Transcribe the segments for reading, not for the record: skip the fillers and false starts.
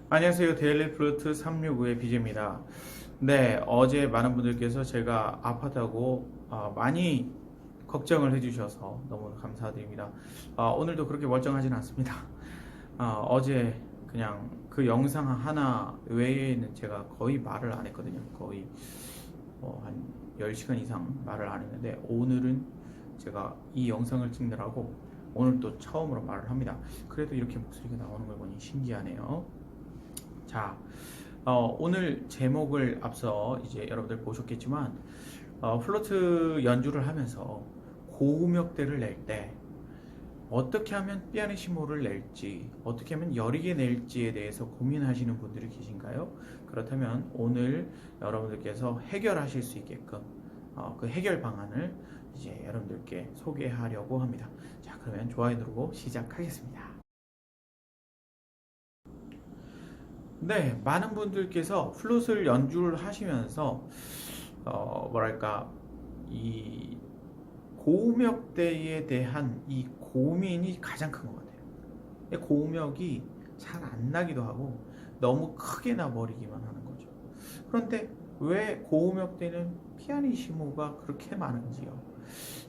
안녕하세요. 데일리 플루트 365의 BJ입니다. 네, 어제 많은 분들께서 제가 아팠다고 많이 걱정을 해주셔서 너무 감사드립니다. 오늘도 그렇게 멀쩡하진 않습니다. 어제 그냥 그 영상 하나 외에는 제가 거의 말을 안 했거든요. 거의 한 10시간 이상 말을 안 했는데 오늘은 제가 이 영상을 찍느라고 오늘 또 처음으로 말을 합니다. 그래도 이렇게 목소리가 나오는 걸 보니 신기하네요. 자, 오늘 제목을 앞서 이제 여러분들 보셨겠지만 플루트 연주를 하면서 고음역대를 낼 때 어떻게 하면 피아니시모를 낼지, 어떻게 하면 여리게 낼지에 대해서 고민하시는 분들이 계신가요? 그렇다면 오늘 여러분들께서 해결하실 수 있게끔 그 해결 방안을 이제 여러분들께 소개하려고 합니다. 자, 그러면 좋아요 누르고 시작하겠습니다. 네, 많은 분들께서 플룻을 연주를 하시면서 뭐랄까 이 고음역대에 대한 이 고민이 가장 큰 것 같아요. 고음역이 잘 안 나기도 하고 너무 크게 나버리기만 하는 거죠. 그런데 왜 고음역대는 피아니시모가 그렇게 많은지요?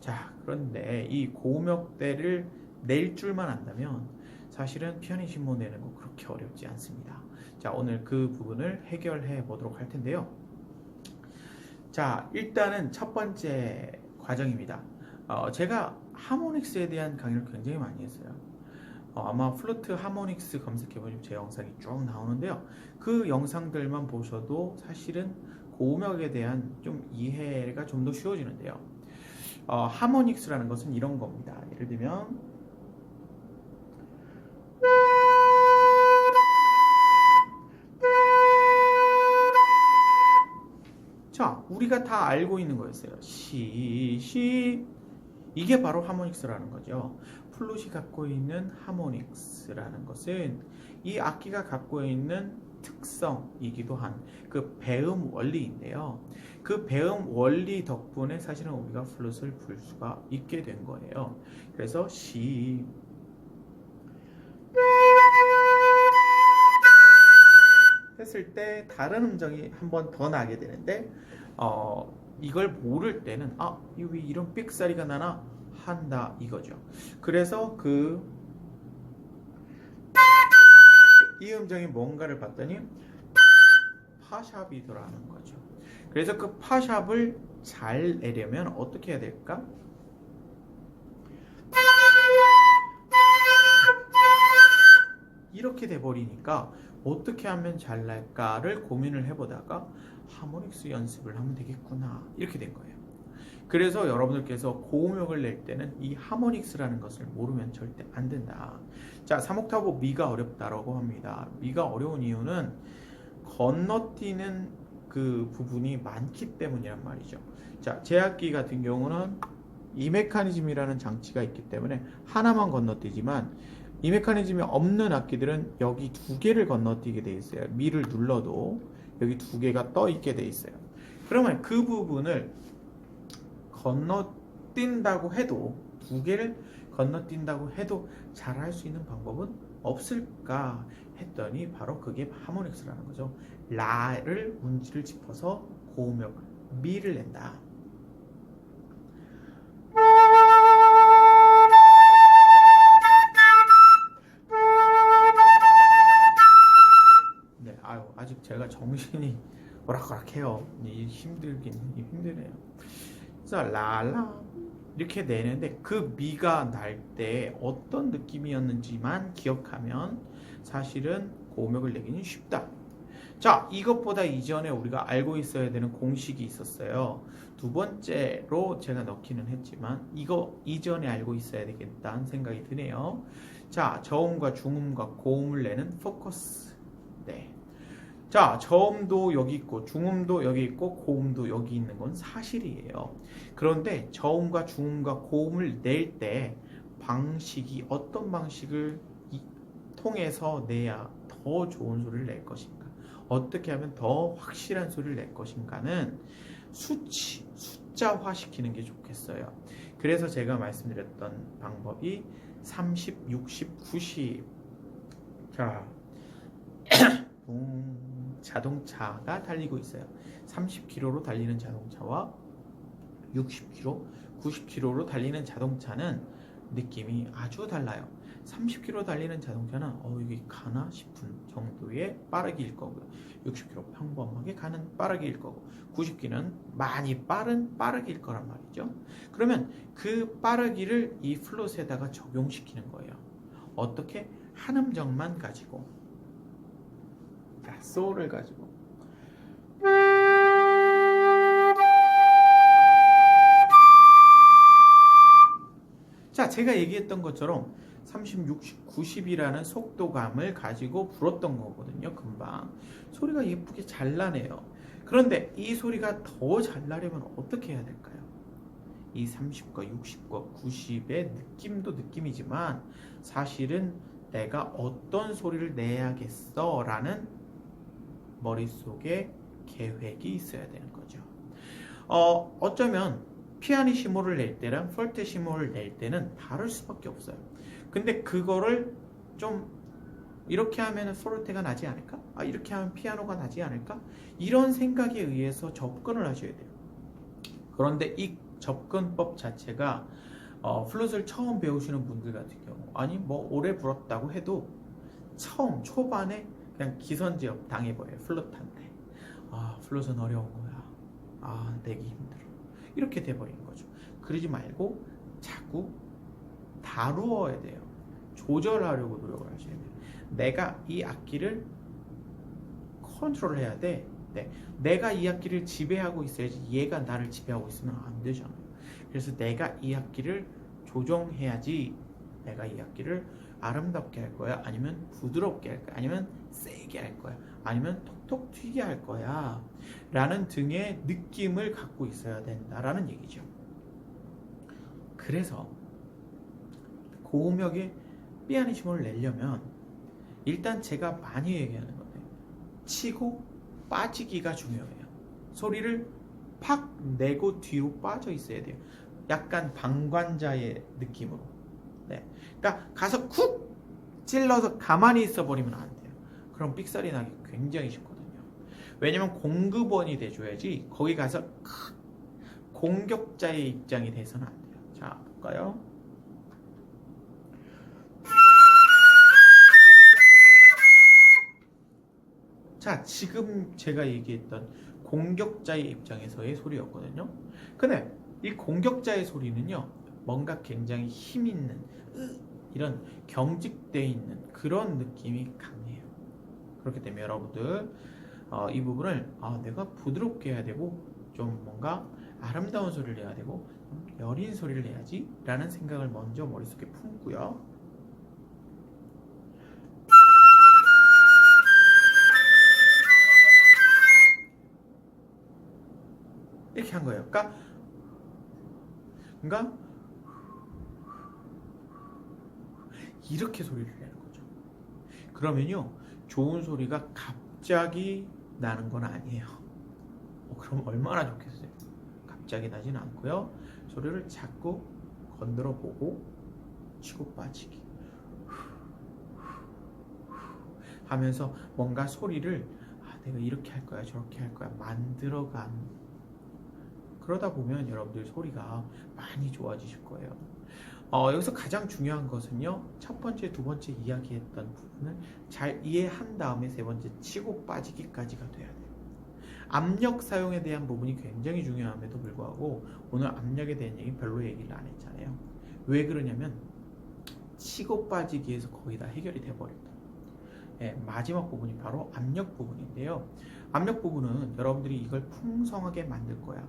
자, 그런데 이 고음역대를 낼 줄만 안다면 사실은 피아니시모 내는 거 그렇게 어렵지 않습니다. 자, 오늘 그 부분을 해결해 보도록 할 텐데요. 자, 일단은 첫 번째 과정입니다. 제가 하모닉스에 대한 강의를 굉장히 많이 했어요. 아마 플루트 하모닉스 검색해보시면 제 영상이 쭉 나오는데요. 그 영상들만 보셔도 사실은 고음역에 대한 좀 이해가 좀 더 쉬워지는데요. 하모닉스라는 것은 이런 겁니다. 예를 들면 자, 우리가 다 알고 있는 거였어요. 시. 이게 바로 하모닉스라는 거죠. 플룻이 갖고 있는 하모닉스라는 것은 이 악기가 갖고 있는 특성이기도 한 그 배음 원리인데요. 그 배음 원리 덕분에 사실은 우리가 플룻을 불 수가 있게 된 거예요. 그래서 시 했을 때 다른 음정이 한 번 더 나게 되는데 이걸 모를 때는 왜 이런 삑사리가 나나 한다 이거죠. 그래서 이 음정이 뭔가를 봤더니 파샵이더라는 거죠. 그래서 그 파샵을 잘 내려면 어떻게 해야 될까? 이렇게 돼버리니까 어떻게 하면 잘 날까를 고민을 해보다가 하모닉스 연습을 하면 되겠구나 이렇게 된 거예요. 그래서 여러분들께서 고음역을 낼 때는 이 하모닉스라는 것을 모르면 절대 안 된다. 자, 3옥타브 미가 어렵다라고 합니다. 미가 어려운 이유는 건너뛰는 그 부분이 많기 때문이란 말이죠. 자, 제 악기 같은 경우는 이 메커니즘이라는 장치가 있기 때문에 하나만 건너뛰지만 이 메커니즘이 없는 악기들은 여기 두 개를 건너뛰게 돼 있어요. 미를 눌러도 여기 두 개가 떠 있게 돼 있어요. 그러면 그 부분을 건너뛴다고 해도 두 개를 건너뛴다고 해도 잘할 수 있는 방법은 없을까 했더니 바로 그게 하모닉스라는 거죠. 라를 운지를 짚어서 고음역을 미를 낸다. 네, 아직 제가 정신이 오락가락해요. 힘들긴 힘드네요. 그래서 라라 이렇게 내는데 그 미가 날 때 어떤 느낌이었는지만 기억하면 사실은 고음역을 내기는 쉽다. 자, 이것보다 이전에 우리가 알고 있어야 되는 공식이 있었어요. 두 번째로 제가 넣기는 했지만 이거 이전에 알고 있어야 되겠다는 생각이 드네요. 자, 저음과 중음과 고음을 내는 포커스. 네. 자, 저음도 여기 있고 중음도 여기 있고 고음도 여기 있는 건 사실이에요. 그런데 저음과 중음과 고음을 낼 때 방식이 어떤 방식을 통해서 내야 더 좋은 소리를 낼 것인가? 어떻게 하면 더 확실한 소리를 낼 것인가는 숫자화 시키는 게 좋겠어요. 그래서 제가 말씀드렸던 방법이 30, 60, 90. 자, 자동차가 달리고 있어요. 30km로 달리는 자동차와 60km, 90km로 달리는 자동차는 느낌이 아주 달라요. 30km 달리는 자동차는 이게 가나 싶은 정도의 빠르기일 거고요. 60km 평범하게 가는 빠르기일 거고 90km는 많이 빠른 빠르기일 거란 말이죠. 그러면 그 빠르기를 이 플롯에다가 적용시키는 거예요. 어떻게? 한 음정만 가지고, 소를 가지고. 자, 제가 얘기했던 것처럼 30, 60, 90이라는 속도감을 가지고 불었던 거거든요. 금방 소리가 예쁘게 잘 나네요. 그런데 이 소리가 더 잘 나려면 어떻게 해야 될까요? 이 30과 60과 90의 느낌도 느낌이지만 사실은 내가 어떤 소리를 내야겠어 라는 머릿속에 계획이 있어야 되는 거죠. 어쩌면 피아니시모를 낼 때랑 폴테시모를 낼 때는 다를 수밖에 없어요. 근데 그거를 좀 이렇게 하면 포르테가 나지 않을까? 이렇게 하면 피아노가 나지 않을까? 이런 생각에 의해서 접근을 하셔야 돼요. 그런데 이 접근법 자체가 플룻을 처음 배우시는 분들 같은 경우, 아니 뭐 오래 불었다고 해도 처음 초반에 그냥 기선제압 당해버려요. 플룻한테. 플룻은 어려운 거야. 내기 힘들어. 이렇게 돼버리는 거죠. 그러지 말고 자꾸 다루어야 돼요. 조절하려고 노력을 하셔야 돼요. 내가 이 악기를 컨트롤해야 돼. 네. 내가 이 악기를 지배하고 있어야지 얘가 나를 지배하고 있으면 안 되잖아요. 그래서 내가 이 악기를 조정해야지. 내가 이 악기를 아름답게 할 거야, 아니면 부드럽게 할 거야, 아니면 세게 할 거야, 아니면 톡톡 튀게 할 거야 라는 등의 느낌을 갖고 있어야 된다라는 얘기죠. 그래서 고음역의 피아니시모를 내려면 일단 제가 많이 얘기하는 건데 치고 빠지기가 중요해요. 소리를 팍 내고 뒤로 빠져 있어야 돼요. 약간 방관자의 느낌으로. 네. 그러니까 가서 쿡 찔러서 가만히 있어 버리면 안 돼요. 그럼 삑사리 나기 굉장히 쉽거든요. 왜냐면 공급원이 돼줘야지 거기 가서 공격자의 입장이 돼서는 안 돼요. 자, 볼까요? 자, 지금 제가 얘기했던 공격자의 입장에서의 소리였거든요. 근데 이 공격자의 소리는요, 뭔가 굉장히 힘 있는 이런 경직되어 있는 그런 느낌이 강해요. 그렇기 때문에 여러분들 이 부분을 내가 부드럽게 해야 되고 좀 뭔가 아름다운 소리를 내야 되고 여린 소리를 내야지 라는 생각을 먼저 머릿속에 품고요. 이렇게 한 거예요. 그러니까 이렇게 소리를 내는 거죠. 그러면요, 좋은 소리가 갑자기 나는 건 아니에요. 그럼 얼마나 좋겠어요. 갑자기 나진 않고요. 소리를 자꾸 건드려 보고 치고 빠지기 하면서 뭔가 소리를 내가 이렇게 할 거야, 저렇게 할 거야 만들어간. 그러다 보면 여러분들 소리가 많이 좋아지실 거예요. 여기서 가장 중요한 것은요, 첫 번째, 두 번째 이야기했던 부분을 잘 이해한 다음에 세 번째 치고 빠지기까지가 돼야 돼요. 압력 사용에 대한 부분이 굉장히 중요함에도 불구하고 오늘 압력에 대한 얘기 별로 얘기를 안 했잖아요. 왜 그러냐면 치고 빠지기에서 거의 다 해결이 돼버렸다. 마지막 부분이 바로 압력 부분인데요. 압력 부분은 여러분들이 이걸 풍성하게 만들 거야.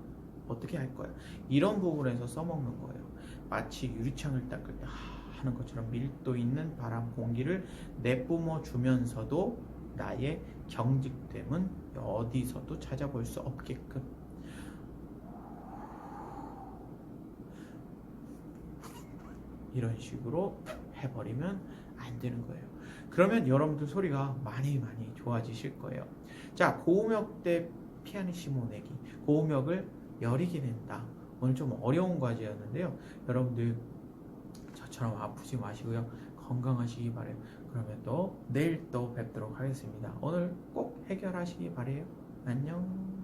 어떻게 할 거야? 이런 부분에서 써먹는 거예요. 마치 유리창을 닦을 때 하는 것처럼 밀도 있는 바람 공기를 내뿜어 주면서도 나의 경직됨은 어디서도 찾아볼 수 없게끔 이런 식으로 해버리면 안 되는 거예요. 그러면 여러분들 소리가 많이 좋아지실 거예요. 자, 고음역 대 피아니시모 내기. 고음역을 여리게 된다. 오늘 좀 어려운 과제였는데요. 여러분들 저처럼 아프지 마시고요. 건강하시기 바라요. 그러면 또 내일 또 뵙도록 하겠습니다. 오늘 꼭 해결하시기 바래요. 안녕.